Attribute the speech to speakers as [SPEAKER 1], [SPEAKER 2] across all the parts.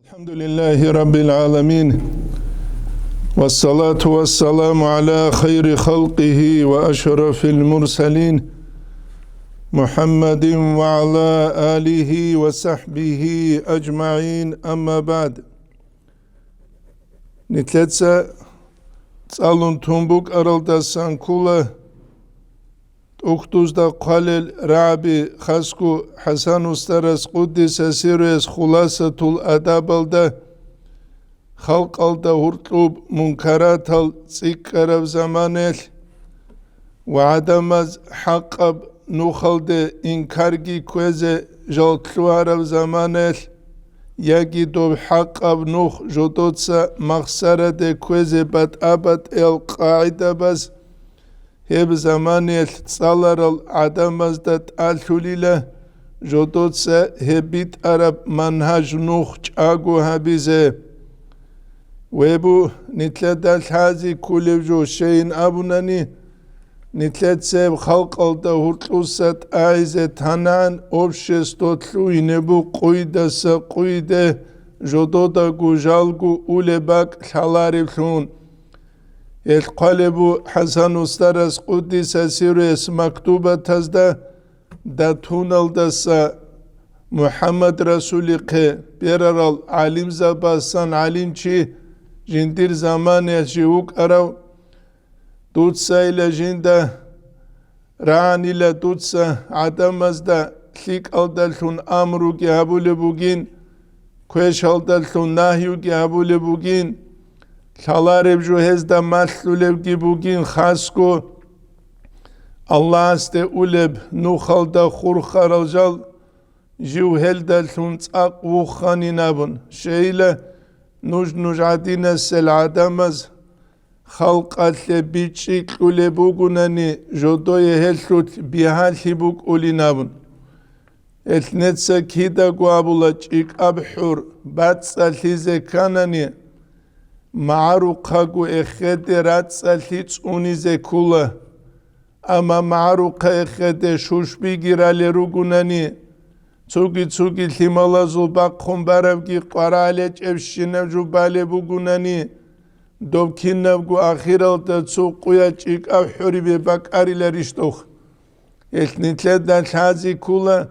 [SPEAKER 1] الحمد لله رب العالمين والصلاة والسلام على خير خلقه وأشرف المرسلين محمد وعلى آله وصحبه أجمعين أما بعد نتلتسا تسألون تنبوك أرلدا سانكولا أختوز دا قالل رابي خاسكو حسن استرس قدس سيرس خلاصة الأداب دا خلق الدا هرطوب منكرات السكر زمانل وعدمز حقب نخلد إنكارجي كوزي جلتوار زمانل يجي دوب حقب نخ جدوتسا مخسرة دي كوزي بات أبد القاعدة بس هب زماني تصالر العدم ازدت الحليلة جدوتسا هبيت عرب منهج نوخ اغو هبيزه ويبو نتلد الحازي كوليجو شين ابوناني نتلد سيب خلق الدا هرطلوسات اعزة تنان اوبشستوتلو ينبو قويدة سقويدة جدودا گو جالگو اولي باك حلاريفلون القلب حسن استرس قدس سيرس مكتوبة تزدا دا تونل دسا محمد رسولك بيرال علم زباسان علم چي جندير زمان يجيوك أراو دوتسا إلى جندا راني لا دوتسا عدم ازدا خيك الدلتون أمرو جهبو لبوغين كوش الدلتون ناهيو جهبو لبوغين خلارب جو هزدا مطلوب گیبوگین خاسکو الله است اولب نوخالدا خور خرالجال جو هلدل تونتاق وخانی نبون شیله نوج عدین سل عدمز خلق اتل بیچی کل بوگونانی جدوی هلتوت بیحالی بوگ اولی نبون اتنتسا کیدا گوابولا چیک ابحور باتسا لیزه کانانی معروقاقو اخد راتساليت اونيزه كولا اما معروقا اخد شوش بيگيرالي روگوناني تسوگي لمالازو باقهم باروگي قراليج افشينو جو بالي بوگوناني دوبكينوگو اخيرال دا تسوقويا چيك او حوري باقاري لرشتوخ النتلد الحازي كولا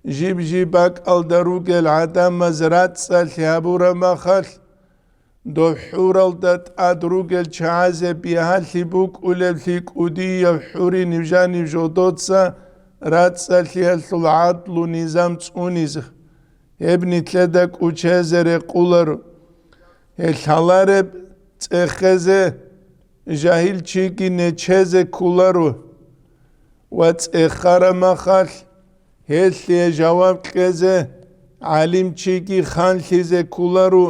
[SPEAKER 1] جيب باق الدروگ العدم مزرات سالي هابورا مخال دو حورال دات ادروگل چازه بیحالی بوک اولفلیک اودی حوری نوجانی جودوتسا رات سالحیل العدل و نظام تونیزه ابنی تلدک اوچهزر قولر الحلارب تخزه جاهل چیکی نچهزه کولرو و تخار مخال هلی جواب خزه علم چیکی خان خیزه کولرو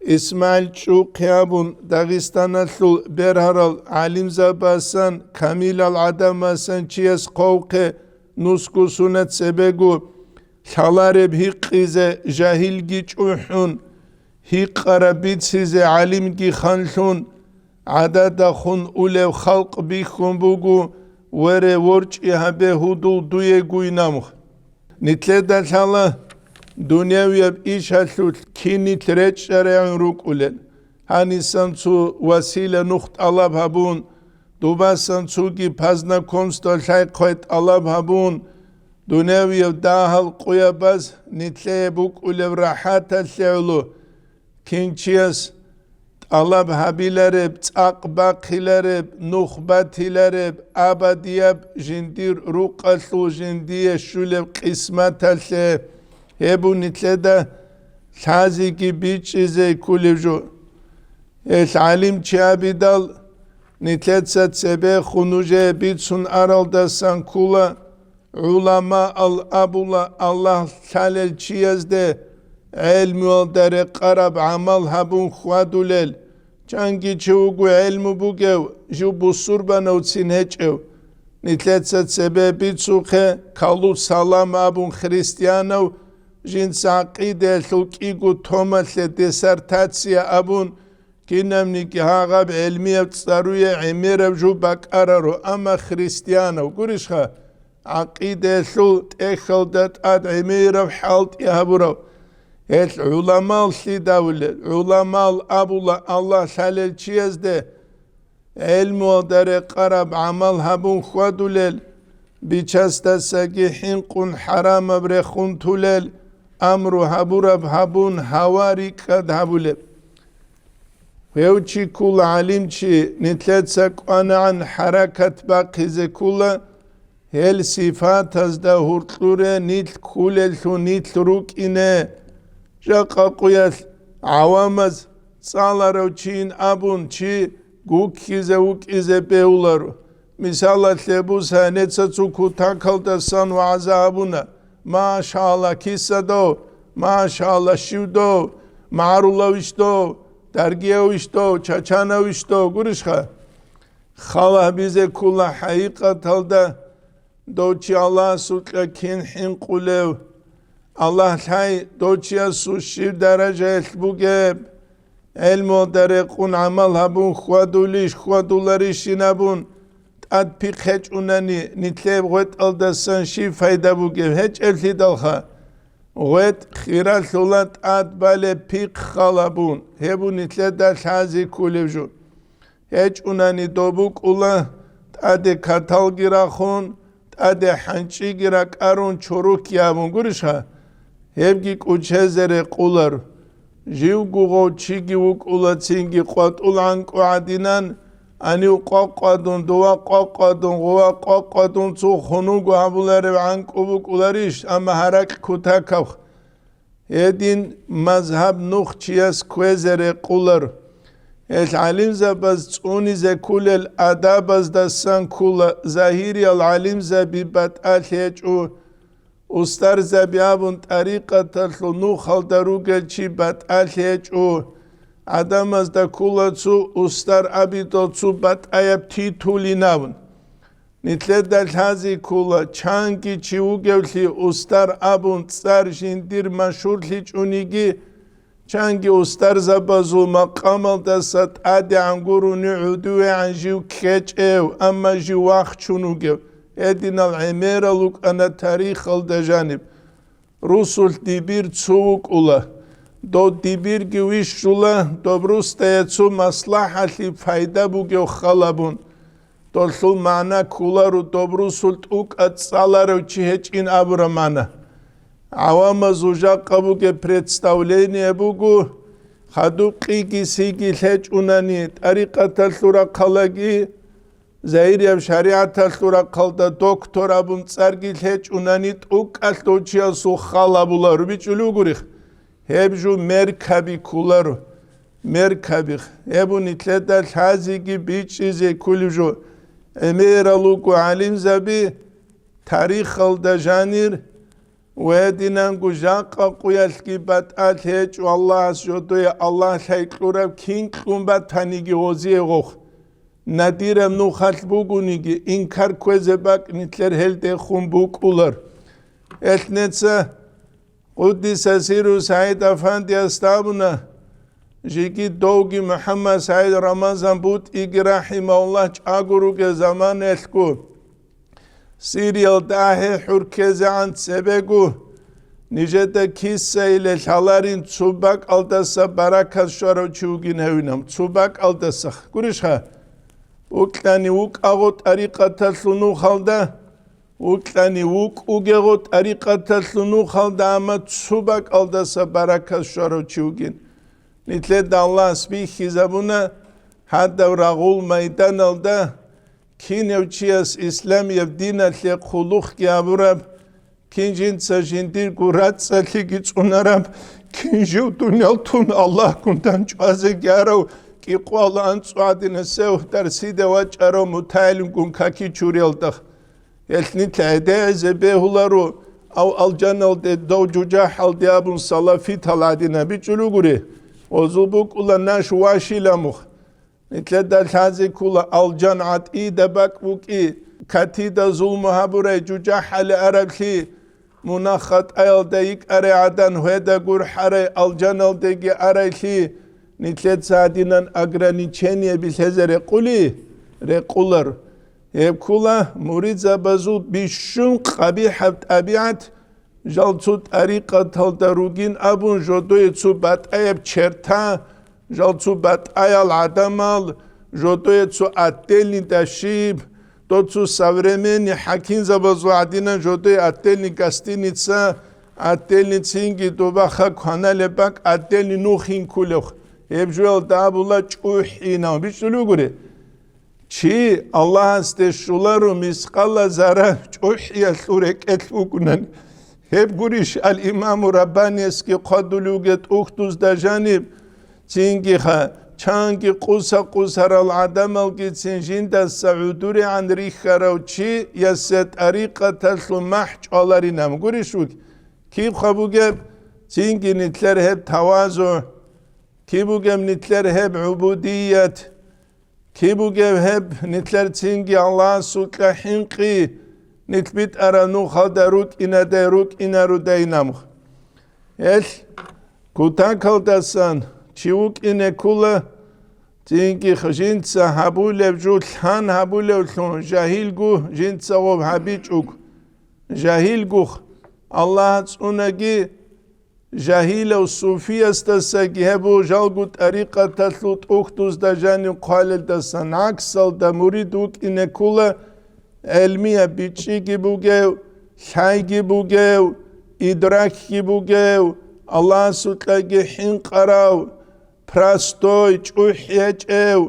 [SPEAKER 1] İsmail Çuqyabun Dağistan'lı berharal alim zabasan kamil al adamasan çiyas qawqe nuskusunet sebegu xalareb hiqize jahil giçuhun hiqarabit size alim gi khanlun adada khun ulev khalq bi khumbugu were worç ihabe hudul duye guynamh nitledal hala دنیاوی ایشالوت کینی ترچ شرعن روکولن هانی سانسو وسیله نخت علب هبون دوبا سانسو کی پزنا کنستال شای قویت علب هبون دنیاوی داهل قویا باز نتله بوکوله راحت الشعلو کینچیاس علب هبیلرب تاق باقیلرب نخبتیلرب آبادیاب جندیر روکالو جندیه شولب قسمت الشه هبو نتلدا حازي كي بيتشيزي كوليجو العلم چابي دال نتلتسا تسبه خنوجه بيتسون ارال دا سانكولا علماء الابولا الله خالل چيازده علم والدار قرب عمل هبون خوادولل چانگي چوگو علم بوگو جو بصور بانو تسينهجو نتلتسا تسبه بيتسوخه كالو سلام ابون خريستيانو جنس عقيدة ثوكيغو توماس ديسرتاتسيا أبون كينامني كهاغاب علمية تصاروية عميرة جو باكارارو أما خريستيانو El ulamal lidavle, ulamal abula Allah salel çiyezde, elmu dere qarab amal habun khwadulel, bichasta sagihin qun haram abrechun tulel, amru haburab habun hawari kad habule. Veuchi kul alimchi nitletsak ana'an harakat baqize kula, hel sifat azda hurtlure nitl kulel thu nitl rukine, Jaqaquyas awamaz salarau chin abun chi gukkize ukize beularu. Misala lebusa netsatsuku takalda san wa azabuna. Maşallah kisado, maşallah şivdo, marulavisto, dergiyavisto, çaçanavisto, gurişha. Khala bize kula haqiqatalda doçi Allah sutla kinhin kulev. Allah hay doçya su şiv derece bugeb elmo dere qun amal habun khwadulish khwadulari shinabun ad piqhech unani nitleb wet aldasan şiv fayda bugeb hiç elti dalha wet khiral sulat ad bale piq khalabun hebu nitle dal hazi kulevju hiç unani dobuk ula ade katal girakhun ade hançi girak arun çoruk yabun gurişha Hevgi kuchezere kular, jiv gugo chigi ukula tsingi qat ulan kuadinan, ani uqaqadun dua qaqadun guwa qaqadun tsu khunu guhabulare ank ubuk ularish ama harak kutakav. Edin mazhab nukhchiyas kwezere kular. El alim zabaz tsuni ze kulel adabaz dasan kula zahiri al alim zabibat al hechu. Ustar zabiyabun tariqatal nu khaldarugel chi bat alhechu adamaz da kulatsu ustar abitotsu bat ayap titulinavun nitledal hazi kula changi chi ugevli ustar abun tsar jindir mashurli chunigi changi ustar zabazu maqamal da sat adi anguru nu'udu anjiu kechev amma jiwakh chunugev Edin al-imera luk ana tarih al-dajanib. Rusul dibir tsuvuk ula. Do dibir givish ula, dobrusta yatsu maslahati fayda bugyo khalabun. Dolsul mana kularu dobrusul tuk at salaru chihechin abramana. Awama zujaqqa buge predstavlenie bugu. Khadukki sigi lech unani tariqatal sura khalagi. Zairiyav shariatal sura qalda doktor abun tsargi lech unani tukal dochia su khalabularu bichulu gurikh. Hebju merkabi kularu. Merkabi. Hebu nitledal hazigi bichize kulju. Emiraluku alim zabi tarikh alda janir. Wedinan gujaqa quyalki bat al hech Allah asjodoya Allah shayklurav king kumbat tanigi oziye gokh. Nadirem nu khalbugunigi inkar kwezebak nitler helde khumbukular. Etnetsa Quddisa siru Said Afandi astabuna Jiki dogi Muhammad Said Ramazan but igrahimahullah çaguruge zaman elku Siriyal dahi hurkeze an sebegu Nicede kisse ile şalarin tsubak aldasa barakas şaro çugin hevinam tsubak aldasa Kurişha Uklani uk agot ariqatal sunu khalda Uklani uk ugegot ariqatal sunu khalda ama tsubak aldasa barakas şaro çugin Nitle Allah asbih hizabuna hadda ragul meydan alda kinevçiyas İslamiyev dinatle khuluq yaburab kinjin sajindir gurat sali gitsунarab kinju dunyaltun Allah kundan çaze garav ki qalan suadine sev derside vaçaro mutailun kun kaki çureldah elni tade zebehularu av aljanal de dojuja haldiyabun salafi taladina biçuluguri Ozubuk ula naş vaşilamuh. Nitledal hazi kula alcan at'i debak vuki. Katida zulmu habure cucahali arabli. Munakhat ayal deyik areadan hueda gurhare alcan aldegi arayli. Nitled saadinan agraniçeniye bilheze rekuli. Rekular. Hep kula murid zabazul bişun qabihat abiat. جالتو طريقة تلدروجين أبون جودو يتسو باتايب چرتا جالتو باتايا العدمال جودو يتسو أتلني داشيب توتسو современный حكين زبازو عدينا جودو أتلني كاستينيتسا أتلني تسينجي دوباخا كوانا لباك أتلني نوخين كولوخ يبجوال دابولا چوحينا بيشتلو غوري چي الله استشولارو مسقالا زارا چوحيا سورك اتلوكنن هب غوريش الإمام رباني اسكي قدلوغت أختوز دا جانب تينجي خا چانگی قوسا العدم الگیتسین جنده سعودوری عن ریخراو چی یا ست طریقه تلو محج آلارینم گوریشوک کی خبوگب تینگی نتلر هب توازو کی بوگم نتلر هب عبودیت کی بوگم هب نتلر تینگی الله سوکا حنقی نتبیت ارانو خالداروک اینا رو دینامخ el kutan kaldasan çivuk ine kula tinki khjinsa habulev julhan habulev hlun jahil gu jinsa ob habichuk jahil gu Allah tsunagi jahil sufiyastasa gebu jalgut tariqa taslut uhtuz da jani qalil da sanaksal da muriduk ine kula elmiya bichi gibi gev hay gibi gev idrak gibi gev Allah sutlagi hin qarav prastoy çuhyeçev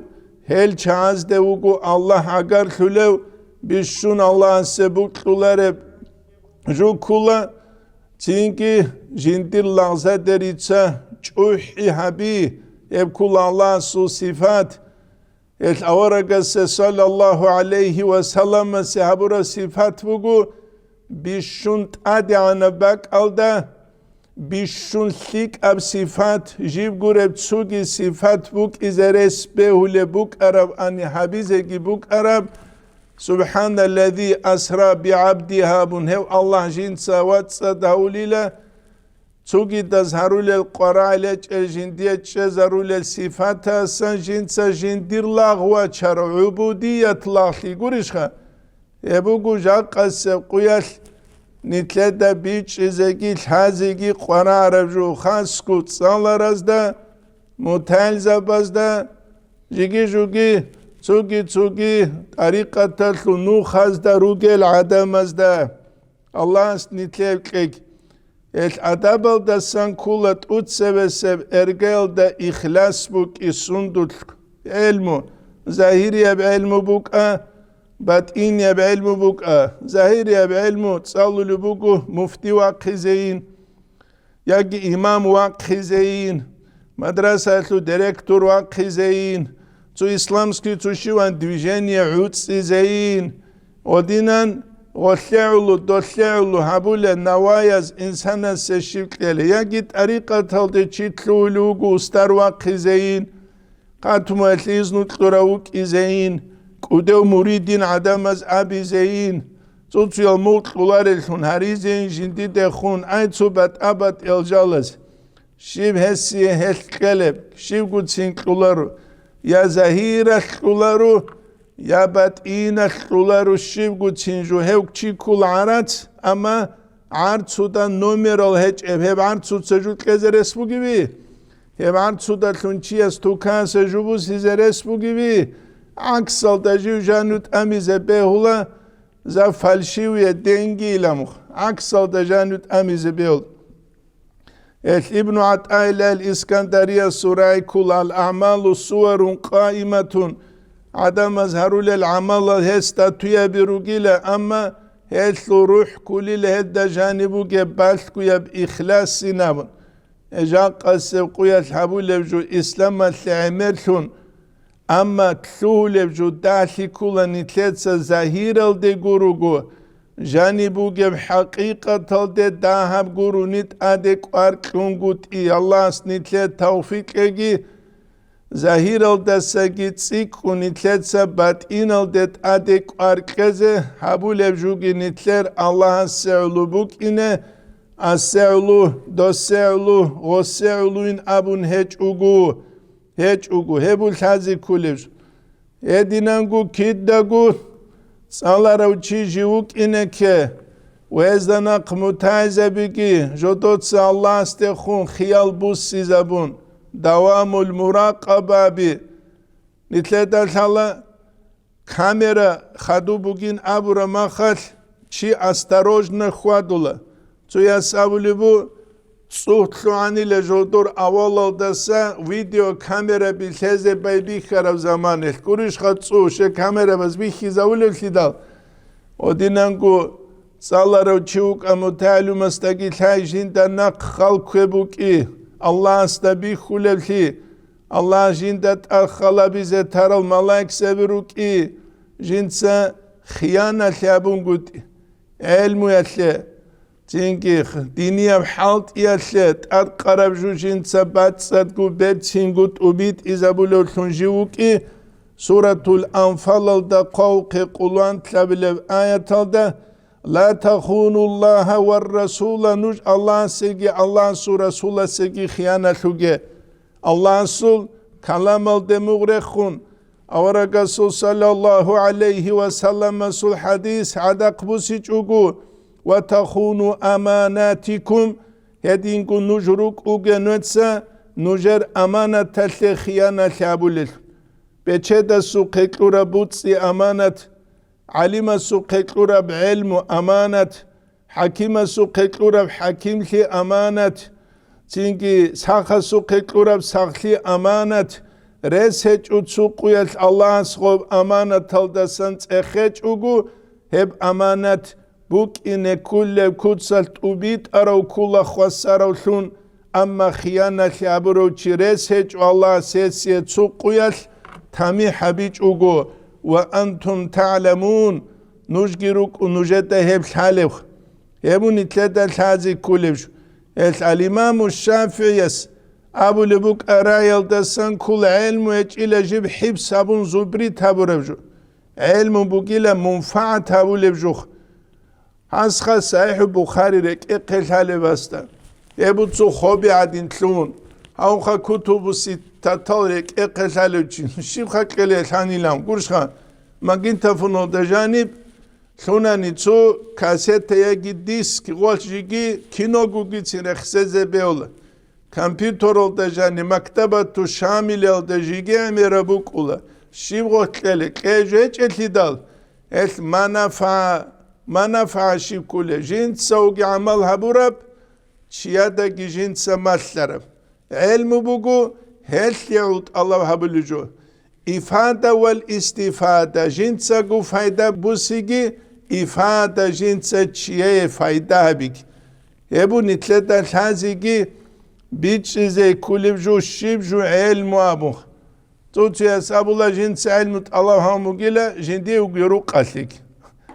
[SPEAKER 1] hel çaz devugu Allah agar hülev bişun Allah sebukluları jukula çünkü jindir lahza deritsa çuhi habi evkul Allah su sifat el avaragase sallallahu aleyhi ve sellem sehabura sifat vugu bişun adi ana bak alda bişun lik ab sifat jiv gureb tsugi sifat buk izeres behule buk arab ani habizegi buk arab subhanallezi asra bi abdiha bun hev Allah jinsa vatsa daulila tsugi dazharulel qara'ile jindiye çezarulel sifata san jinsa jindir lagwa char ubudiyet lahli gurishha ebu gujaq qase quyal nitleda biç izegi hazegi qarar ju khaskut salarazda mutal zabazda jigi jugi tsugi tariqata nu khazda rugel adamazda Allah nitlek el adabal da san kulat utseveseb ergel da ihlas buk isundul elmu zahiriye be elmu buka bat'in ya بعلم buka zahir ya بعلم تصلوا buku mufti vaqizeyin ya ki imam vaqizeyin madrasatu direktor vaqizeyin tu islamski tu shivan движение utsizeyin odinan dolla'ulu habule nawayaz insana seşivkele ya ki tariqa talde çitlulugu ustar vaqizeyin qatuma iznut qurawuk izeyin Kudev muridin adamaz abi zeyin Sosyal mutlular elhun harizeyin jindi dehun Aytsu bat abat eljalaz Şiv hessiye helkeleb Şiv gutsinklularu Ya zahiraklularu Ya bat'inaklularu Şiv gutsinju hevkçi kul arat Ama artsudan numeral heceb Hep artsu tsejut kezeres bu gibi Hep artsuda tlunçiyas tukan sejubu sizeres bu gibi Aksal da janut amize behula za falşiviye dengiyle muh. Aksal da janut amize behul. İbn Atayla el-İskandariye suray kul al-a'malu suvarun qaimatun. Adam azharul el-amala hestatuya birugile ama heslu ruh kulile hedda janibu gebaltku yab ikhlas sinabun. Ejaqasev quyat habulevju islamat li'amerlun. Ama tlulev judali kula nitletsa zahiral de gurugu janibu geb haqiqatal de dahab guru nit adek arklungut i Allah nitlet tawfik egi zahiral da sagitsik nitletsa batinal de adek arkeze habulev jugi nitler Allah se'lubuk ine as-se'lu dos-se'lu gos-se'luin abun hecugu Heç ugu hebul hazi kulev. Edinangu kiddagu salara uchi jivuk ineke ويزدنق متعزة بكي جدوتس الله استخون خيال بوسي زبون دوام المراقبة بي نتلت الله камера хаду бугин абура махал чи осторожно хвадула цу я савулибу цухтлуани лежодор авалалдаса видео камера билхезе байби харав заманел куриш хацу ше камера баз бихи завулил хидал одинангу саларо чук амуталу мастаги тайжин данак халквебуки аллах астаби хулевхи Allah jindat akhala bize taral malaik seviruki jinsa khiyana thabungut ilmu yatle çünkü diniyam halt yatle at qarabju jinsa batsat gu betsingut ubit izabulul sunjiuki suratul anfal da qawqi qulan tlabilev ayatalda la takhunullaha var rasula nuj Allah segi Allah surasula segi khiyana thuge Allah Resul kalamal demugrekhun Avara Rasul sallallahu aleyhi ve sellem Resul hadis adak busic ugu ve takhunu amanatikum hedinku nujruk ugenetsa nujer amanat talle khiyana thabulil beçeda su qeklura butsi amanat alima su qeklura ilmu amanat hakima su qeklura hakimli amanat çünkü sahasu qequrab saxli amanat reseç utsu quyal Allah sqob amanat aldasan çexeç ugu hep amanat buk ine kulle kutsal ubit arav kulla khwasarawlun amma khiyana khabro reseç Allah sesiye tsu quyal tami habic ugu ve antum ta'lamun nujgiruk nujete hep halev hebun itleda hazi kulev الإمام الشافعي أبو لبوك أرايل دسان كل علم إلى جب حب سابون زبري تابوربجو علم بوكيلا منفعة تابولبجو حسخة صحيح بخاري رك إقل حالي باستا يبو تسو خوبي عدين تلون هاوخا كتب ستاتال رك إقل حالي بجين شيبخا كلي الحاني لام قرشخا ما جنت فنو دجانب Şunani çu kaseteye gidisk golcigi kino gugitsin xseze beola. Kompüter olda jani maktabatu şamil olda jigi emirabuk ula. Şivgotlele kejeç etlidal. El manafa şivkule jint savgi amal haburab çiyada gijint samallarab. Ilmu bugu hel yaud Allah habulucu. İfade vel istifade jinsa gu fayda busigi ifade jinsa çiye fayda habik. Ebu nitleta hazigi biçize kulivju şibju ilmu abuh. Tutu yasabula jinsa ilmut Allah hamugila jindi ugyuru qaslik.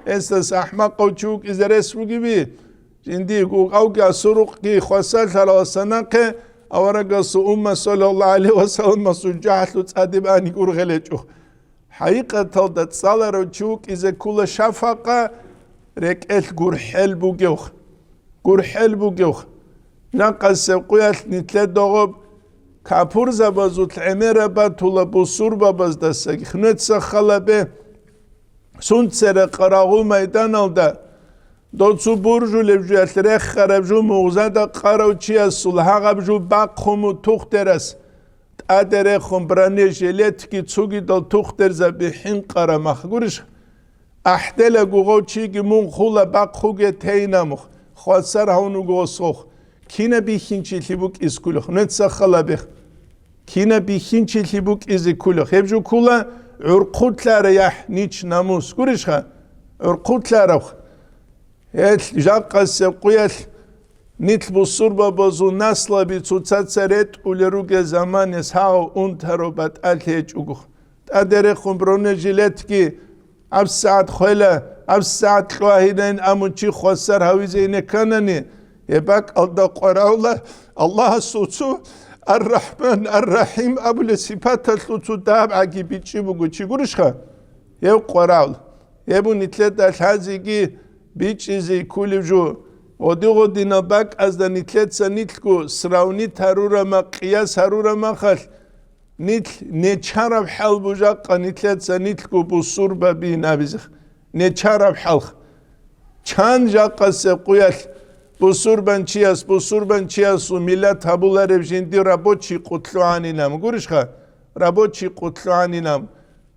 [SPEAKER 1] Estas ahmaq qawchuk izresru gibi. Jindi gu qawki asuruk ki khwasal thalasana Avara Rasul sallallahu aleyhi ve sellem sucahlu tsadibani kurgeleçu. Haqiqatan da tsalaro çuk ize kula şafaqa rekel gurhel bugeuh. Gurhel bugeuh. Naqas quyal nitle doğub kapur zabazut emera batula busur babazda khnet sakhalabe suntsere qarağu meydan alda Dotsu burju levjüetlere kharabju muğzada qarawçiya sulhaqabju baqhumu tuxteras adere khumbrane jelet ki tsugi dal tuxter zabihin qaramaq gurish ahdela gugochi ki mun khula baqhuge teynamux khwasar hunu gosokh kina bihinchi libuk iskuluh net sakhalabih kina bihinchi libuk izikuluh hebju kula urqutlar yah nich namus gurish urqutlar El jaqas quyal nitl busurba bozu nasla bi tsutsatsaret uleruge zamanes hao unterobat alhej ugu. Adere khumbrone jilet ki ab saat khola ab saat khwahiden amunchi khosar hawizine kanani yebak alda qorawla Allah sutsu Ar-Rahman Ar-Rahim abul sifat sutsu dab agibi chibugu chigurishkha yev qorawl yebu nitlet alhazigi biçizi kulivju odigo dinabak az da nitletsa nitku sravni tarura ma qiyas harura ma khal nitl ne charab hal bujaq nitletsa nitku busur babi nabiz ne charab hal Çan jakase quyal busurban çiyas millet habular evjindi rabochi qutluaninam gurishka rabochi qutluaninam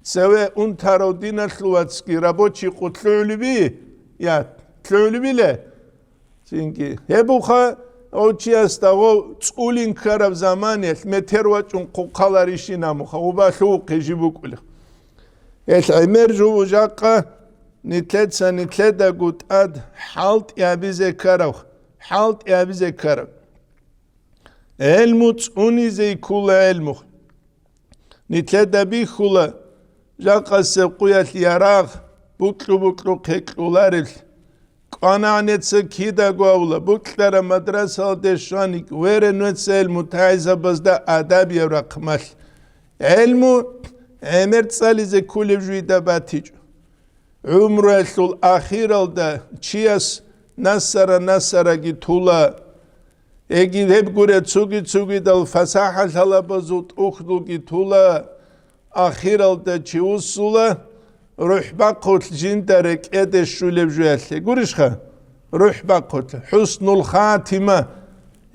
[SPEAKER 1] seve un tarodina sluvatski rabochi qutlulibi ya tlulibile çünkü hebuha o çiyas da o tsulin karav zamaniyet metervaçun qoqalar işinam ubaşu qejibukul el emerju ujaqa nitleda gut ad halt ya bize karav halt ya bize karav elmut unize kula elmu nitleda bi kula jaqase quyat yaraq buklu qeqlularil qananetse kida gavla buklara madrasa deşanik vere netsel mutaiza bazda adab yavraqmal elmu emert salize kulevjuida batic umresul akhiralda çiyas nasara gitula egi hep gure tsugi dal fasaha halabazut ukhdu gitula akhiralda çiusula ruhba qutl jindarek ede shulevjuatle gurishkha ruhba qutl husnul khatima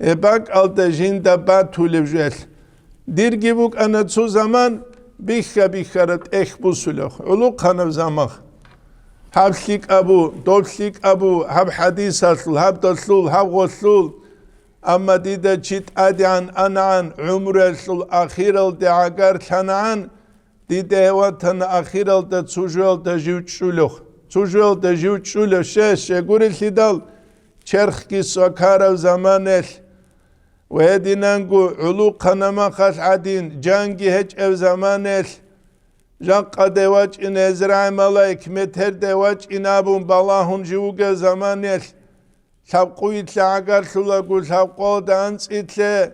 [SPEAKER 1] ebak alda jinda batulevjuatle dirgibuk anatsu zaman bikharat ehbusuloh ulu qanav zamah habslik abu dolslik abu hab hadis asl hab doslul hab goslul amma dida chit adian anan umrasul akhiral de agar chanan dida watan akhiral da tsujul da jivchulo she guril hidal cherkh ki sokarav zamanel وهدينانغو علو قنما خاش عدين جانجي هج اف زمانل جاقا دواج ان ازرع ملايك متر دواج ان ابون بالاهون جوغا زمانل شابقو يتلا عقار شولاقو شابقو دانس يتلا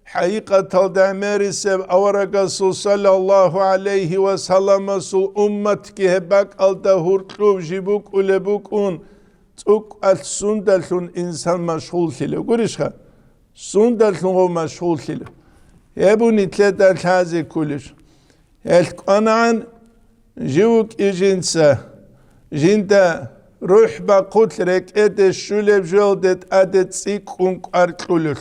[SPEAKER 1] حقيقة الدعمير سب اورقا صلى الله عليه وسلم سو امتك هباك الدهور تلوب جيبوك ولبوك اون توك السندلون انسان مشغول سيلو قريشها سندلون مشغول سيلو يبو نتلتا الحازي كلش القنعان جوك إجنسا جندا روح بقتلك إدى الشولب جولدت أدت سيكونك أركولر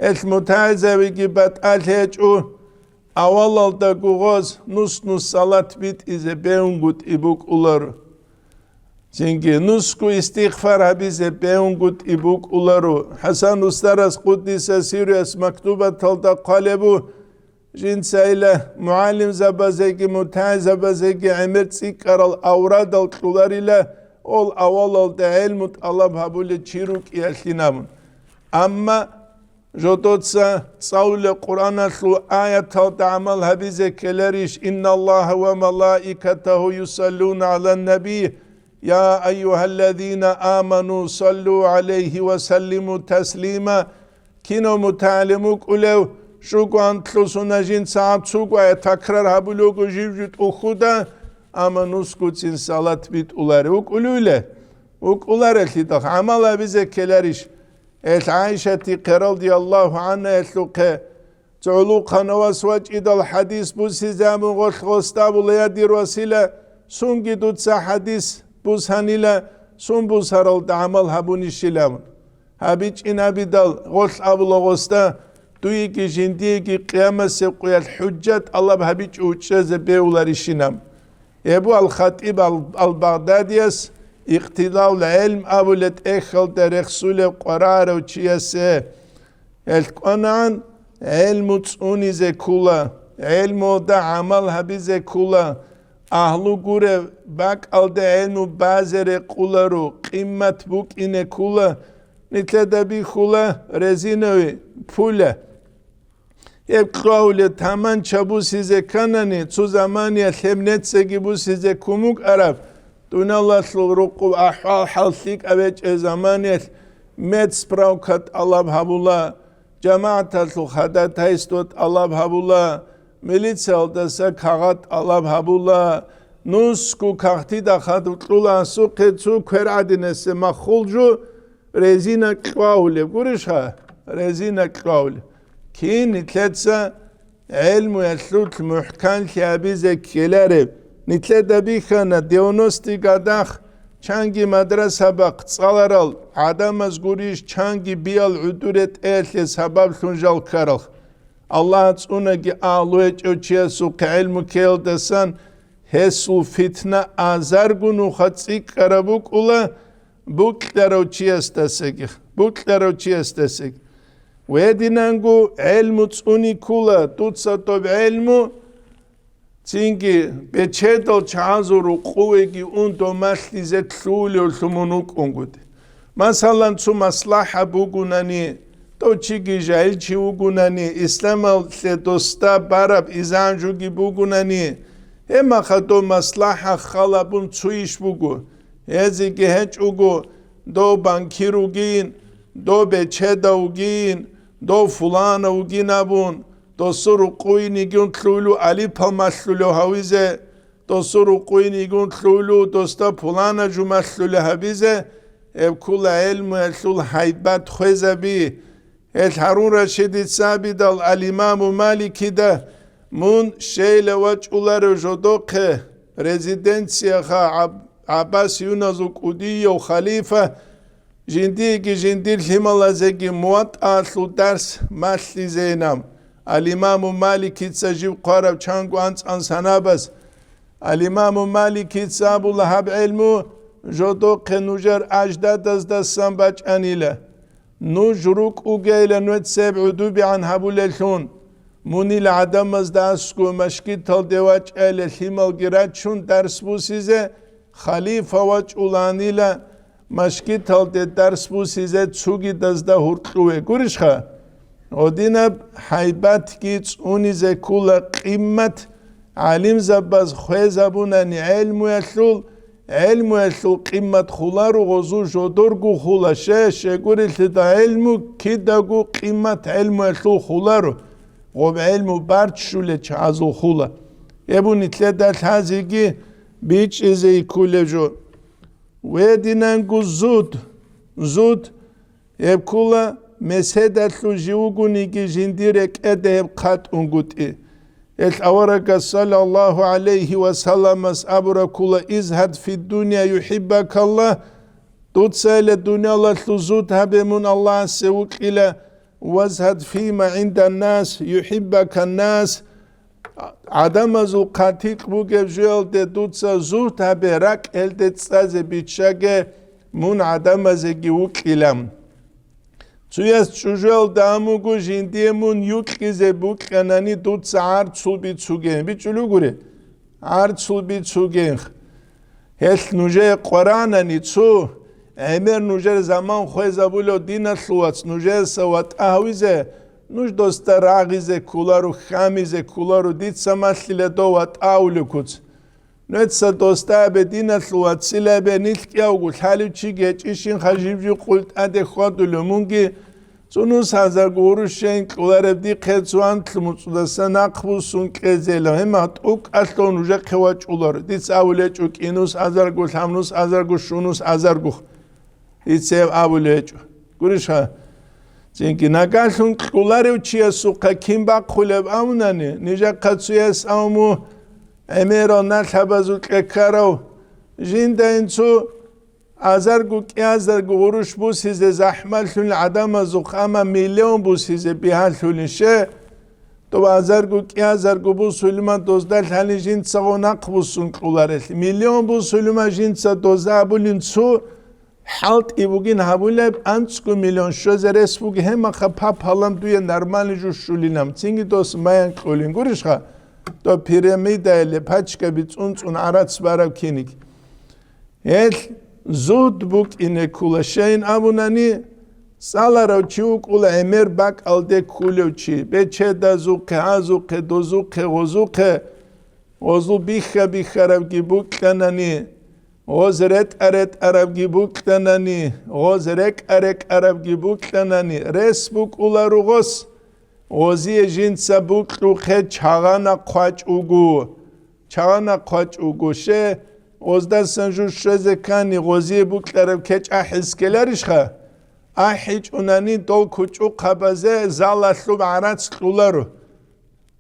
[SPEAKER 1] المتعزة ويجيبات ألهجو أولال دا قوغاز نص صلاة بيت إذا بيونغوت إبوك أولارو Çünkü nusku istiğfar habize beungut ibuk ularu. Hasan Ustaras Kuddise Sirius maktubat talda kalebu jinsayla muallim zabazegi mutaz zabazegi emir sikaral avradal tularıyla ol avalal da ilmut Allah habule çiruk yeltinamun. Amma jodotsa saule Kur'an'a şu ayet talda amal habize keleriş inna Allah ve malaikatahu yusalluna ala nebi يا أيها الذين آمنوا صلوا عليه وسلموا تسليما كينو متعلموك أولو شوكو أنتلوسونا جين ساعب سوكو تكرار هبولوكو جيبجوت أخودا أما نسكو تين صلاة بيت أولاري وك أولولي وك أولاري لدخ عمالا بيزي كلاريش عائشة قرال دي الله عنها يتلوكي تعلو قنواس واج إدى الحديث بوسي زامن غوش غوستابو ليادير وسيلة سونجي دوتسا حديث buz hanila son buz haralda amal habun işilamun. Habiç inabidal gos abulagosta duyi ki jindiye ki kıyamese koyal hüccet Allah habiç uçeze beular işinam. Ebu al-Khatib al-Baghdadiyas iqtidavla ilm abulet ekhal da reksule qarara uçiyase el-Qan'an ilmu tsunize kula ilmu da amal habize kula ahlu gure bak alde ilmu bazere kularu qimmat buk ine kula nitleda bi kula rezinovi pula hep kavle taman çabu size kanani tu zamaniye temnetse gibi size kumuk arab dunallahu ruqu ahval halsik evet zamaniye met spraukat Allah habula cemaatatu hadatayistot Allah habula Militsalda kağıt alab habula nusku kahti da khadutula su qetsu kveradinese makhulju rezina qawle gurisha rezina qawle kin itletsa ilmu yaslut muhkan khabize kelare nitleda bi khana diagnostika dakh چانگی مدرسه با قصالرال عدم از گوریش چانگی بیال عدورت ایل سبب سنجال کرل الله تونگی آلوه چوچیه سوق علم کل دسن هسو فتنه آزرگونو خطی کربوک اولا بوک درو چی استسگی بوک درو چی استسگ و دینانگو علم تونی کولا دوتسا توب علمو چینگی به چه دل چهازو رو قوهگی اون دو مشلی زد خلولی و سمونوک اونگود مثلا تو مصلحه بگونانی تو چیگی جایل چی بگونانی اسلام دوستا براب ایزانجوگی بگونانی همه خدو مصلحه خلابون چویش بگو هزیگی هچ اوگو دو بانکیر اوگین دو به چه دوگین دو فلان اوگین ابون دوستو قوی نیگون خلولو علی پامشلولو هاویزه دوستو قوی نیگون خلولو دوستا پولانا جو مشلولو هاویزه اب کل علم اصول حیبت خوزه بی ال هارون رشیدی سابی دال الامام مالکی ده مون شیل وچ اولارو جدوقه رزیدنسیا خا عباس یونازو کودی و خلیفه جندیگی جندیل همالازگی موات آسلو درس مشلی زینم الامام مالکی تسجیب قارب چانگو انسانابس الامام مالکی تسابو لحب علمو جدوق نوجر اجداد از دستان بچ انیله نو جروک اوگیله نوت سبع دوبی عن هبول الشون مونی لعدم از دستگو مشکی تل دیوچ ایل الهیمال گیرد چون درس بوسیزه خلیفه وچ اولانیله مشکی تل دی درس بوسیزه چوگی دزده هرقوه گوریش خواه ودینب حیبت گیت اونی زکول قیمت علم زباز خواه زبونانی علم یشلول قیمت خولا رو غزو جدرگو خولا شه گوری دا علمو کی داگو قیمت علم یشلول خولا رو غب علمو برد شوله چه ازو خولا یبونی تله دل هزیگی بیچ ازی کوله جو و دیننگو زود یب کولا مسهدتلو جیوگونیگی جندیرک ادهب قط اونگوتی الأورق صلى الله عليه وسلم أبرا كل ازهد في الدنيا يحبك الله تتسأل الدنيا الله تزودها بمن الله سوك إلى وازهد فيما عند الناس يحبك الناس عدم ازو قاتيق بوغب جوال ده تتسا زودها برك ال تتساز بيتشاگه من عدم ازگي وك إلم Цуяс чужел дамугу жиндиемун юкизе буканани тут саар цулби цуген бичулугуре ар цулби цуген хел нуже Қуранани цу эмер нуже заман хозабуло динаслуац нуже сават ахвизе нуж доста рагизе кулару хамизе кулару дит самаслиле доват аулукуц نتسا دوستا به دین الوات سیله به نیل کیا و گل حالی چی گچ ایشین خجیب جو قلت اده خواد دلمونگی چونوس هزار گوروشین کلار بدی خدوان تلموتسودسا نقبوسون کزیلا همات اوک اصلا نوجه خواج اولار دیس اوله چوک اینوس هزار گل همنوس هزار گل شونوس هزار گل دیس اوله چو گوریش ها چینکی نگاشون کلاریو چیه سوقا کیم با خلب آمونانی نیجا قدسویس آمو امیران نخبازو که کارو جنده اینچو ازرگو که ازرگو غروش بوسیزه زحملشون عدم ازو خامه میلیون بوسیزه بیحالشون شه تو ازرگو که ازرگو بوسولمان دوزدل هلی جند ساقو نقبوسون کلارش میلیون بوسولمان جند سا دوزده بولین چو حالت ایبوگین هبولب انچکو میلیون شوزه رس بوگی همه خب حالم دوی نرمالی جو شولینم چینگی دوست مایان کلین گوریش خواه تو پیرامیده لپچکه بیت اون عرض برای کنیک. هل زود بک اینه کلاشین آبونانی سالارو چیوک اول امر بک آلده کلوچی به چه دزوقه هزوقه دوزوقه غزو بیخه رفگی بک کنانی غزرت عربگی بک کنانی غزرک عربگی بک کنانی رس بک اولا رو غص غزی جن سبوک رو خد چاغانا قاچ اوگو شه غزده سنجو شزکانی غزی بوک لرب کچ احز کلرش خواه احیج اونانی دول کچو قبازه زالشلو بعرات سلولارو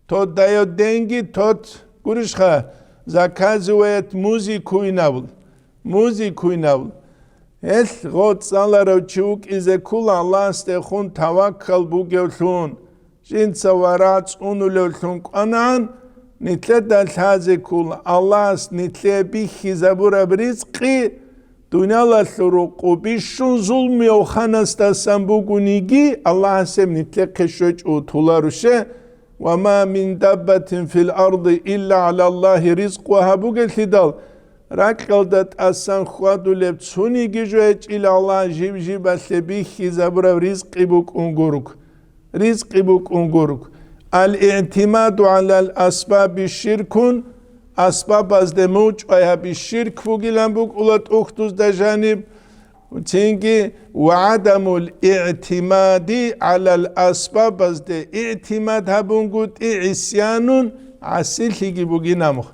[SPEAKER 1] تو دایو دنگی توت گوریش خواه زکازویت موزی کوی نبول muzikuinav. El got salara chuk ize kula Allah stechun tawakkal bugevlun. Jinsa warats unulevlun qanan nitle dalhaze kula Allah's nitle bihi zabura brizqi Dünyala luruqu bishun zulmi o khanasta sambugunigi Allah sem nitle keşöç utularuşe ve ma min dabbatin fil ardı illa ala Allahi rizquha bugeltidal Rakkaldat asan khwaduleb tsuni gijoç ila Allah jibjibatle bihi zabura rizqi buk unguruk Rizqi buk unguruk Al-i'timadu alal asbabi şirkun Asbab az demuç aya bir şirk vugilan buk ulat uhtuz da janib çünkü ve adamul i'timadi alal asbab az de i'timad habun gut isyanun asil higi buginamuk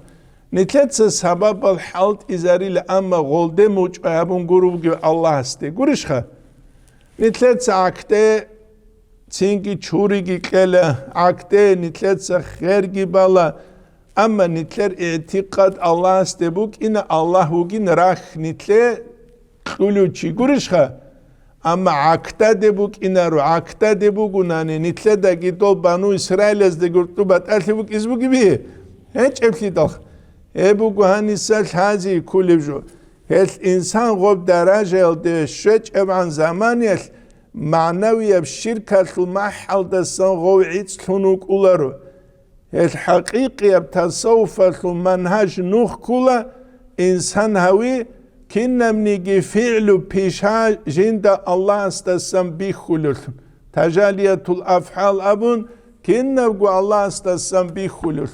[SPEAKER 1] nitletse sabab al halt izaril amma golde muç aya bun guru gibi Allah aste gurişha nitletse akte çünkü çuri gikele akte nitletse khair gibala Ama nitler itikad Allah stebuk ina Allah bugün rah nitle kuluçi gurişha. Ama akta debuk ina ru akta debuk unani nitle de gidol banu İsrail'ez de gurtubat alfibuk izbu gibi. Hiç eflidak. Ebu guhanisel hazi kulivju. Hel insan gob derece elde şeç eban zamaniyel ma'naviye şirkatul mahhalda san gov itzlunuk ularu. الحقيقي بتصوف المنهج نوح كلا إنسان هوي كنا منيجي فعل بيشا جند الله استسم بيخلل تجالية الأفعال أبون كنا بقو الله استسم بيخلل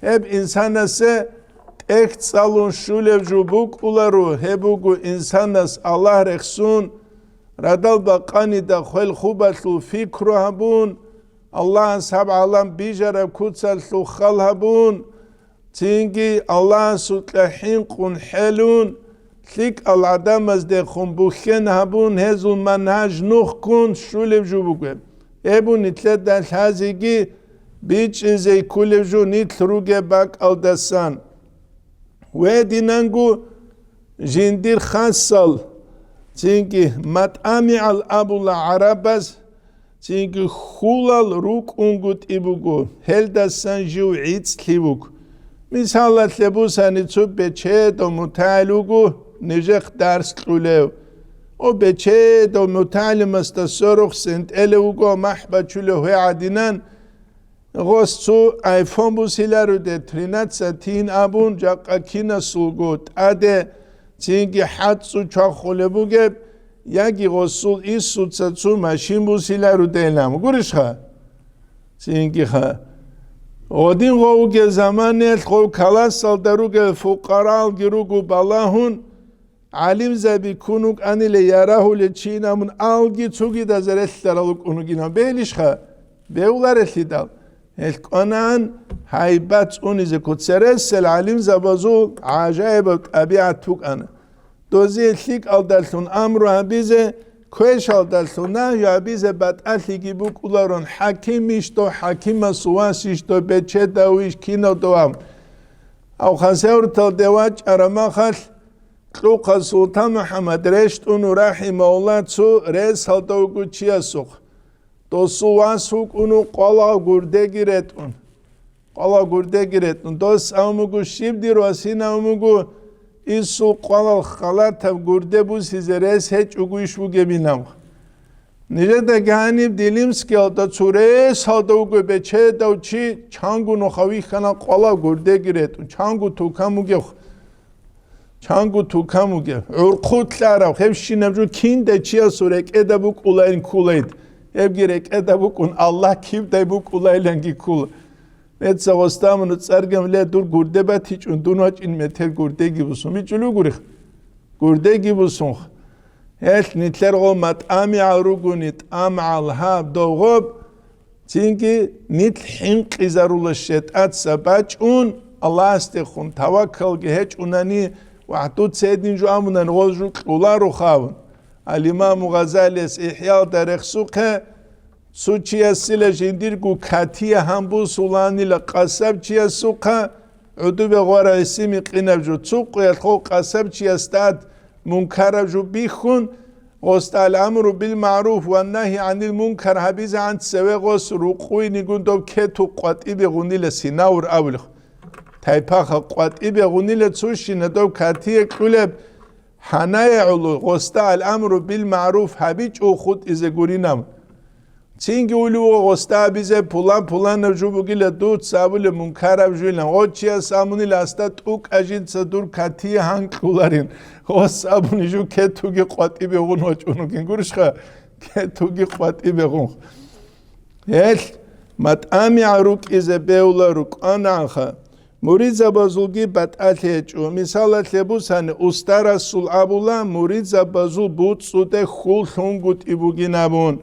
[SPEAKER 1] هب إنسان سه اكت صالون شولف جبوك أولارو هبوكو إنسان الله رخصون ردال بقاني دا خل خوبة الفكر هبون Allah sab alam bijara kutsal khalhabun tingi Allah sutlahin kun helun lik al adam az de khumbuchen habun hezul manhaj nuh kun shulev jubugem ebun itled dal hazigi bich ze kulev ju nit ruge bak al dasan ve dinangu jindir khassal tingi mat'ami al abul arabaz Çünkü hulal ruk ungut ibugu heldasan jiu itzlibuk. Misalat lebu sani tsu beçe do mutalugu nejek ders kulev. O beçe do mutalimas da soruk sent eleugo mahba çulev he adinan. Gos tsu iPhone busilaru de trinat satin abun jakakina sulgut. Ade çünkü hat tsu çakhulebu geb. Yagi Resul İsut satsu maşin bu silaru delam gurişha çünkü ha odin go ge zamanel go kalas saldaru ge fuqaral girugu balahun alim zabi kunuk anile yarahu le çinamun algi tsugi da zeretlaraluk onu gina belişha beular etlidal el qanan haybat unize kutseresel alim zabazu acayib abiatuk ana Dozillik aldalsun amru bize kweş aldalsuna ya bize bat'ali gibi kularun hakim işte hakima suas işte beçe dawiş kino doam. Av khaseur tal devaç aramakhal Luqa Sultan Muhammed reşt unu rahimahullah su res haldagu çiyasuk. Dosu vasuk unu qala gurde giretun. Qala gurde giretun. Dos amugu shibdir wasina amugu İsu qalal xalata gurde bu size res hiç uguş bu gebinam. Nice de ganib dilimski alda çure saldagu beçe davçi çangu no xavi khana qala gurde giretun. Çangu tukamu ge Çangu tukamu ge. Urqutlara hepsi nevcu kinde çiya surek edabuk ulayın kulayt. Hep gerek edabukun Allah kim de bu kulaylangi kul. Netsa ostamını tsargam le dur gurde bat hiç undunaç in meter gurde gibusun. Mi çulu gurih. Gurde gibusun. Hel nitler olmat ami arugunit am alhab doğub. Çünkü nit hinq izarulışet at sabaçun Allah astekhun tavakkal geç unani vahdut seydin ju amunan gozju ularu khavun. Al-İmam Gazali's İhya Derexsuqe Suçiyasıyla jindirgu katiye hambu sulanıyla kasab çiyasuqa عدو بغورا اسمي قنبجو تسوق يلخو قسبتش يستاد منكرجو بيخون غست الأمر بالمعروف والنهي عن المنكر هبيز عن تسوي غس رقوي نقول دوب كتو قطعي بغني لسيناور أولخ تايباخ قطعي بغني لتسوشي ندوب كاتيه كلب حنايا علو غست الأمر بالمعروف هبيج او خود إذا قرينام تینگی ولو غستا بیزه پولان نجوبو گیل دوت سابل منکر بجویلن او چیه سامونی لاستا توک اجین صدور کتی هنگ کولارین او سابونی جو که توگی قاطی بگون وچونو کن گورش خواه که توگی قاطی بگون هل مطعمی عروک ایزه بیولا روک آنان خواه مرید بازولگی بطعت هچو مثالت لبوسن استار سول ابولا مرید بازول بود سوده خول خونگوت ایبوگی نبون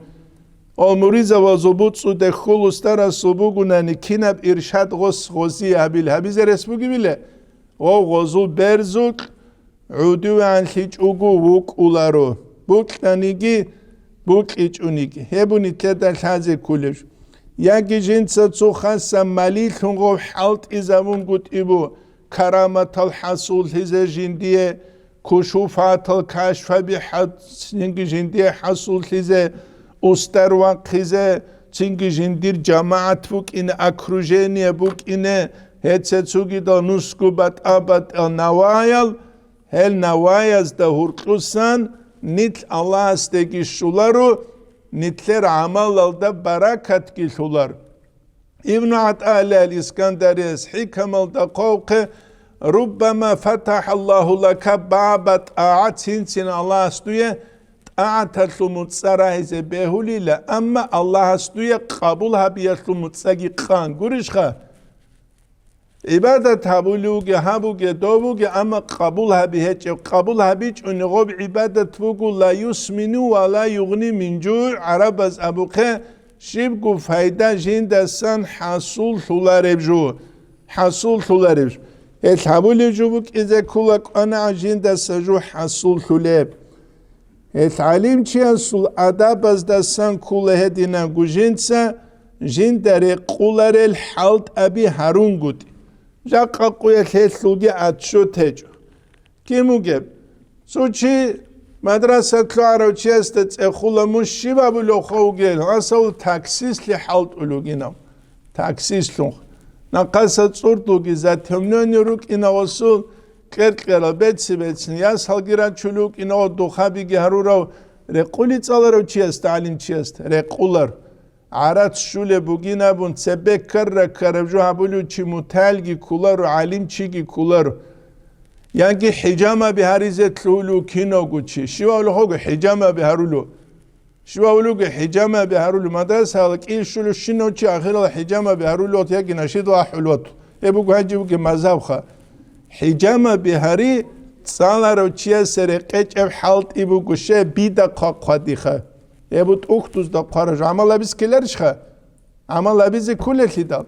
[SPEAKER 1] المريض وزبوط سود خلوستر سبوگونانی کینب ارشاد غزی هبیل هبیز رسبوگی بیله او غزو برزوک عدو عن هیچ اوگو وک اولارو بوک تنیگی بوک هیچ اونیگی هبونی تدل حاضر کلش یکی جنس تو خاص مالی خونگو حالت ازمون گوت ایبو کرامت الحصول هز جندیه کشوفات الکشف بحد سنگ جندیه حصول هز استر وقیزه چینگی جندیر جماعت بوک این اکروژنیه بوک اینه هتسوگی دا نسکو بات آباد نوایل هل نوایز دا هرقلوسان نیت الله استگی شولارو نیتلر عمل دا برکت کی شولار ابن عطاء الاسكندري حكم الدقوق ربما فتح الله لك باب طاعت سين الله استويه أعتقد متصرح بهولي لا أما الله استوي قبولها بيشلو متصقي قان قرش خا عبادة هبولوغي هبوغي دوغي أما قبولها بهيج قبولها بيج ونغوب عبادة فوقو لا يسمنو ولا يغني من جوع عربز أبوخي شبكو فايدة جين دستان حصول ثلارب جو حصول ثلارب هبولي جوبك إذا كولك أنا جين دستجو حصول ثلارب التعليم چیانسول ادب از دستان کوله هدینا گوجینسا جین داره قولر الحالت ابی هرون گودی جا قاقوی تلوگی اتشو تجو کی موگه سوچی مدرسه کلارو چی است اخولا مشی و بلو خوگل اصول تاکسیس لی حالت اولوگینم تاکسیس لون نقصد صورتوگی زتمنون روک اینا اصول კერტყელა ბეცი იას ჰალგირან ჩულუკ ინო დუხაბი გეჰრურავ რეყული წალარო ჩიას ტალიმ ჩიას რეყულარ არაც შულე ბუგინაბუნ ცებეკარ რაკარებჯო აბულუ ჩიმუთალგი კულარო ალიმ ჩიგი კულარო یانگی حجامه به هریزه تلولو کینو گوچی شیوالو خوگ حجامه به هرولو شیوالو که حجامه به هرولو مدرسه هالک ایشولو شینو چی آخر حجامه به هرولو تیاگی نشید و حلوت ابو گوهجی بو که مذهب خا حجامه به هری سالارو چیه سر قچب حالت ابو گوشه بیدا قاقادی خا ابو اوختوز دا قارج عمل لبیز کلرش خا عمل لبیز کلتی دال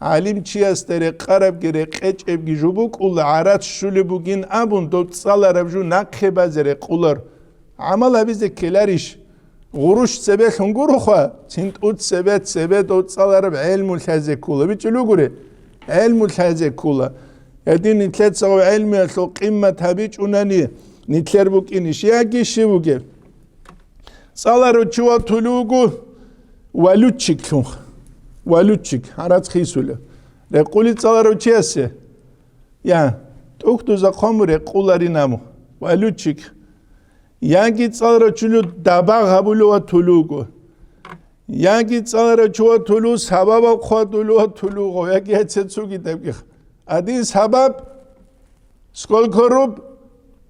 [SPEAKER 1] علیم چی است در قرب گره قچب گیجوبوک اول عرات شولی بوگین ابون دوت سالار بجو نقه بازره قولر عمل لبیز کلرش غروش سبت هنگورو خواه چند اوت سبت دوت سالار علم الحزه کوله بیچلو گوره علم الحزه کوله ادین نتلت سو علمی اصل قیمت هبیچ اونانی نتلر بوک اینش یکی شی بوگه سالارو چوا طلوگو ولوچیک لون ولوچیک هرات خیسوله رقولی سالارو چیسه یا توختوزا قامره قولاری نمو ولوچیک یکی سالارو چلو دباغ هبولو و طلوگو یکی سالارو چوا طلو سبب خوا طلو و طلوگو یکی هچه چوگی دبگی ادین سبب سکول کروب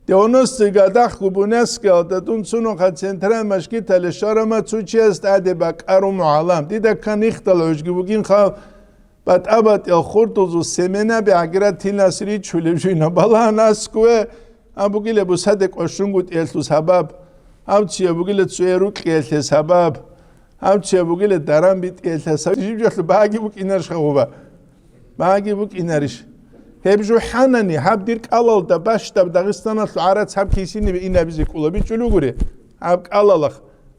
[SPEAKER 1] دیونست گادخ کوبونس که دادون سونو خد سنترال مشکی تلشاره ما چوچی است عده بکارو معلم دیده کن اختلاجی بگین خواه بعد ابد یا خورتوزو سمنه به اگرت تیل نسری چوله جوینا بالا نسکوه ام بگیله بسده کشونگوت ایلتو سبب ام چیه بگیله چوه رو ایلت سبب ام چیه بگیله درم بیت ایلت سبب جیب جاتو باگی بک اینرش خوبه باگی بک اینرش هبجو حنني هب ديرك الله دا باش دا داغستان عرات هب كيسيني بإنا بزيكولا بيتشلو غوري هب الله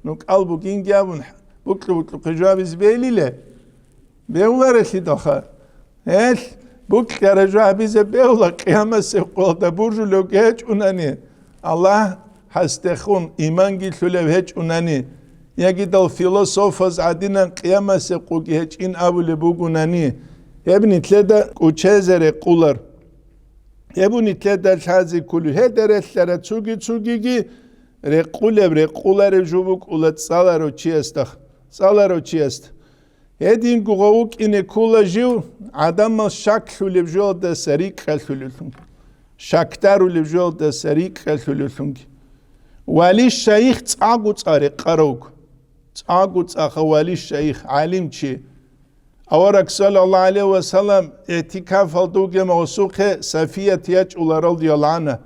[SPEAKER 1] نوك قلبو كينجابون بوكلو قجواب زبيلي له بيوغارشي دخا هل بوك رجع بيزه بيولا قيامة سيقول دا برجو لو هيج أناني الله هستخون إيمان جيت لو هيج أناني يجد الفيلسوفز عدنا قيامة سيقول هيج إن أول بوك أناني يبني تلدا كوتشيزر قولر يبني تلدا الحازي كله هدر الثلاث تسوجي رقولر جوبك ولا تصالرو تشيستخ صالرو تشيست هدين قووك إن كل جو عدم الشك لبجول ده سريك خلفلتون شكتارو لبجول ده سريك خلفلتون ولي الشيخ تعاقو تاريق قروك تعاقو تأخوالي الشيخ عالم چي أورك صلى الله عليه وسلم اعتكاف الدوغ موسوق صفية يجعل رضي الله عنه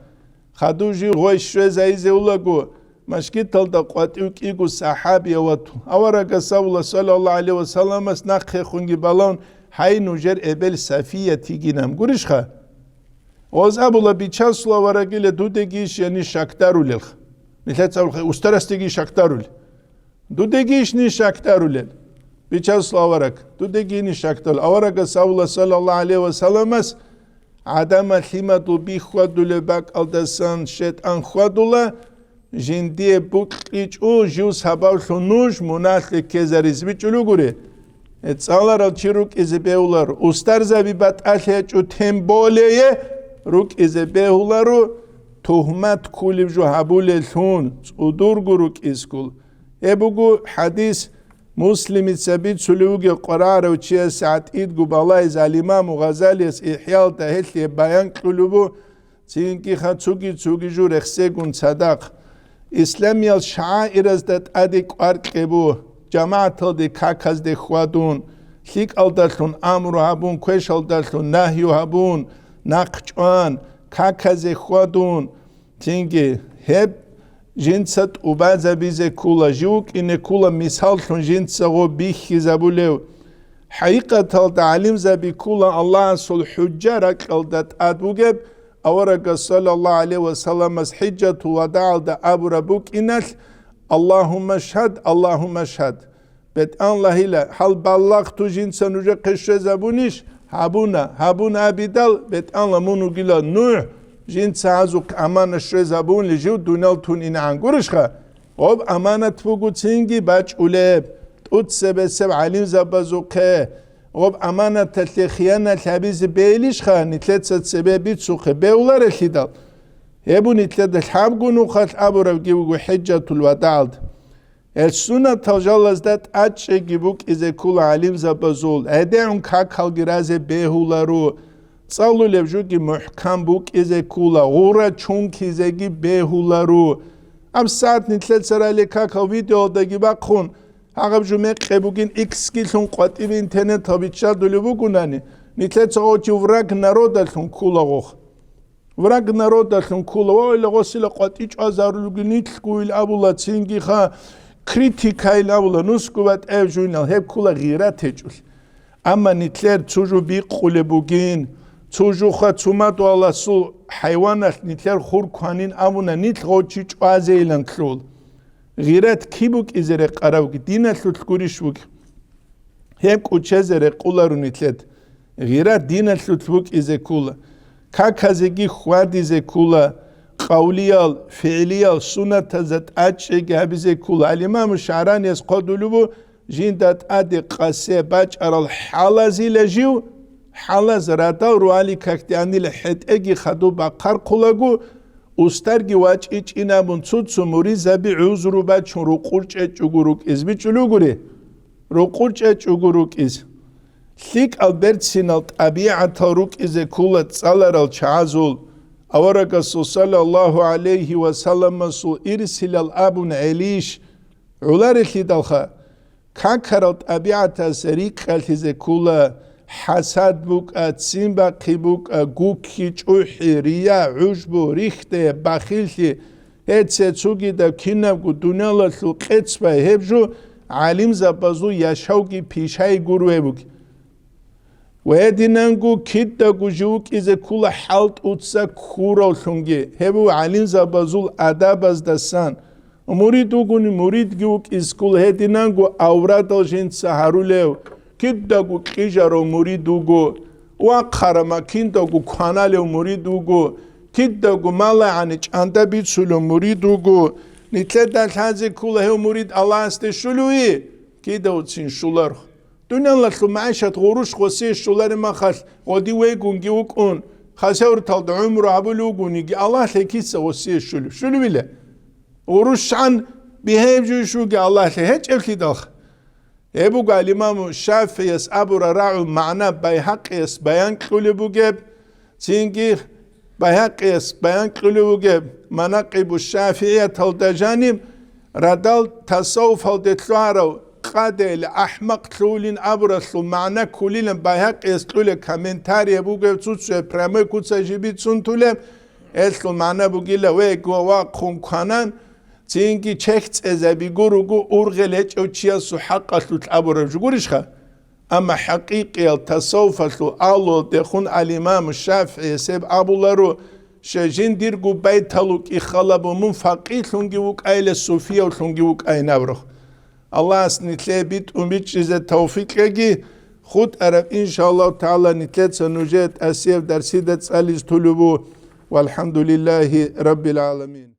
[SPEAKER 1] خدو جي غوي شوزة ايزي ولغو مشكيت الدقوات يوكيغو صحابي واتو أورك صلى الله عليه وسلم اسناق خونجي بالون هاي نجر ابل صفية تيجينام قرش خا وز أبولا بيچاسولا ورقيل دودگيش يعني شاكتارو للخ نتلت أبولا استرستگي شاكتارو لل دودگيش ني شاكتارو لل بيچاسولا ورق دودگي ني شاكتارو أورك صلى الله عليه وسلم عدم الثمة بيخوادو لباك الدسان شيطان خوادولا جندي بوكيچ او جوس هباوشو نوش مناخ كزاريز بيچلو غوري اتسالار الچيروك ازبيولار استرزا بيبات اخيچو تمبوليه روك ازبيولارو تهمت كوليب جو هبوللون صدور غروك اسكول ابوغو حديث مسلم ثابت سلوغ قرار وچي ساعت ايد غبالاي الامام غزالي احياء تهل بيان قلوبو تينكي خاصوغي جو رخسيغون صدق اسلامی الشعائر از دت ادیک ارکبو جماعت دی کاکاز دی خوادون خیک الدالتون امرو هبون کوش الدالتون نهیو هبون نقچان کاکاز خوادون تینگی هب جنست اوبازا بیزه کولا جوک اینه کولا مثالتون جنس غو بیخی زبولو حقیقت التعلیم زبی کولا الله صلح حجه رک الدت ادبوگب أورق صلى الله عليه وسلم حجة وداع دا أبو ربوك إنال اللهم اشهد بيت الله إلا هل بلغت جنسا نجا قشة زبونيش هابونا أبيدال بيت الله منو قيلا نوع جنسا عزوك أمانة شوي زبون لجيو دونال تون إنا عنقورش خا وب أمانة تفوقو تسينجي باج أوليب تقود سب عليم زبازوكي غب أمانة تلخيانا الحبيز بيليش خا نتلت سببيت سوخ بيولار الحدال يبو نتلت الحابقو نوخات أبو رفقيبو حجة الوداع السنة تجالز دات أتشي جيبوك إذا كل عليم زبازول أدعون كاكال جرازي بيهولارو صالو لبجوكي محكم بوك إذا كل غورا چونك إذا جي بيهولارو أم ساعت نتلت سرالي كاكال فيديو داگي باقون هاقب جمعه قبوگین اکس کیلتون قطعی به اینترنت تابیچه دولی بگونانی نیتلت ساقوچی ورق نرودلتون کولا غوخ ورق نرودلتون کولا وایل غسیل قطعیچ آزارولوگی نیتل گویل ابولا چینگی خواه کریتیکایل ابولا نسکوبت او جوینال هب کولا غیرت هجول اما نیتلر چوجو بی قوله بوگین چوجو خواه چومد و الله سو حیوانت نیتلر خور کنین ابونا نیتل غوچیچ آزیلن کلول غيرات كيبوك إزرق قراوك دينا تلتكوريشوك هم كوچزرق قولارو نتلت غيرات دينا تلتكوك إزكولا كاكازيجي خواد إزكولا قوليال فعليال سنة زت أجيج هبزكولا الإمام الشعراني يسقدلو جين دات أدي قاسي باج أرى الحالازي لجيو حالاز رادا روالي كاكتياني لحد أجي خدو باقار قولاغو استرگی واج ایچ اینا منصود سموری زبی عوض رو بعد چون رو قرچ اچوگروک از بی چلو گره رو قرچ اچوگروک از لیک البرت سینالت طبیعت روک از کولت سالر الچعزول اورک صلی الله علیه و سلم مسو ارسل الابن علیش علار خیدالخا کاکرات طبیعت سریک خلت از کولا حسد بوك اتسين باقي بوك گوكي چوحي ريا عجبو ريخته بخيلتي اتسوگي دا كينابو دونالا سو قيتسبا هبجو عليم زبازو يشاوگي پيشاي گروه بوك وهدينانگو كيد دا گوجوك إذا كولا حالت اتسا كورا لونگي هبو عليم زبازو اداب از دستان مريدو گوني مريد گوك اسكول هدينانگو اوراد الجنس هاروليو كدغو قيجارو مريدوغو وقرما كيندو كانال مريدوغو كيدو مالا عن چاندا بيتسولو مريدوغو نتلدا الحازي كله مريد الله استشلوي كيدو تسين شولر دنيا لطلو معيشة غروش غسي شولر ما خل ودي ويقون جيوكون خسور تلد عمر عبلوغوني الله لكيسا غسي شلو بلا غروش عن بهيب جوشو الله لهج الكي داخ يبقى الإمام الشافعي أبو رراعو معنى بيحقيس بيان قلبو جيب تينجي بيحقيس بيان قلبو جيب مناقب الشافعية تلدجانيم ردال تصوف هلدتلوارو قادل أحمق تلولين أبرسلو معنى كلين بيحقيس تلولي كمنتاري يبقى جيب تسوى برامي كوتسا جيبيت سنتولي اسلو معنى بقيلا ويقوا واقون كانان تينكي تشيكت إذا بيقولوا أورغلج أو تشياسو حقا تلابورا جوريشخا أما حقيقي التصوف الله دخون الإمام الشافعي سيب أبو لارو شجين ديرغو بيتالوك إخالبو من فقيت لنجيوك أيل الصوفية ولنجيوك أي نبرخ الله أسنتلي بيت أميت جزا توفيق لجي خود أرب إن شاء الله تعالى نتلت سنوجات أسير درسيدة سأليز طلبو والحمد لله رب العالمين.